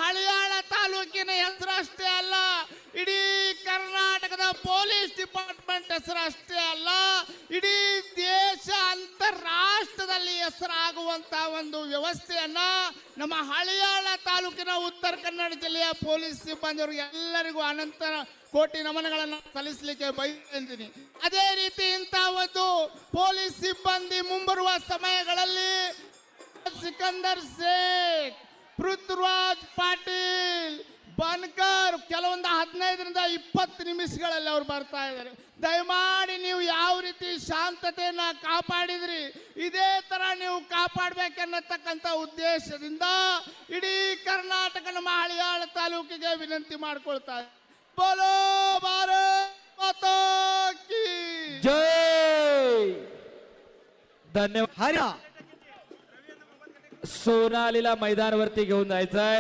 ಹಳಿಯಾಳ ತಾಲೂಕಿನ ಹೆಸರು ಅಷ್ಟೇ ಅಲ್ಲ, ಇಡೀ ಕರ್ನಾಟಕದ ಪೊಲೀಸ್ ಡಿಪಾರ್ಟ್ಮೆಂಟ್ ಹೆಸರು ಅಷ್ಟೇ ಅಲ್ಲ, ಇಡೀ ದೇಶ ಅಂತಾರಾಷ್ಟ್ರದಲ್ಲಿ ಹೆಸರಾಗುವಂತ ಒಂದು ವ್ಯವಸ್ಥೆಯನ್ನ ನಮ್ಮ ಹಳಿಯಾಳ ತಾಲೂಕಿನ ಉತ್ತರ ಕನ್ನಡ ಜಿಲ್ಲೆಯ ಪೊಲೀಸ್ ಸಿಬ್ಬಂದಿಯವರಿಗೆ ಎಲ್ಲರಿಗೂ ಅನಂತ ಕೋಟಿ ನಮನಗಳನ್ನು ಸಲ್ಲಿಸಲಿಕ್ಕೆ ಬಯಸ್ತೀನಿ. ಅದೇ ರೀತಿ ಇಂಥ ಒಂದು ಪೊಲೀಸ್ ಸಿಬ್ಬಂದಿ ಮುಂಬರುವ ಸಮಯಗಳಲ್ಲಿ ಸಿಕಂದರ್ ಶೇಖ್, ಪೃಥ್ವಿರಾಜ್ ಪಾಟೀಲ್, ಬನ್ಕರ್ ಕೆಲವೊಂದು 15ರಿಂದ 20 ನಿಮಿಷಗಳಲ್ಲಿ ಅವ್ರು ಬರ್ತಾ ಇದ್ದಾರೆ. ದಯಮಾಡಿ ನೀವು ಯಾವ ರೀತಿ ಶಾಂತತೆಯನ್ನ ಕಾಪಾಡಿದ್ರಿ ಇದೇ ತರ ನೀವು ಕಾಪಾಡಬೇಕನ್ನತಕ್ಕಂಥ ಉದ್ದೇಶದಿಂದ ಇಡೀ ಕರ್ನಾಟಕ ನಮ್ಮ ಹಳಿಯಾಳ ತಾಲೂಕಿಗೆ ವಿನಂತಿ ಮಾಡ್ಕೊಳ್ತಾ ಇದೆ. ಬೋಲೋ ಭಾರತ್ ಮಾತಾ ಕಿ जय. धन्यवाद. हरा सोनालीला मैदानावरती घेऊन जायचंय.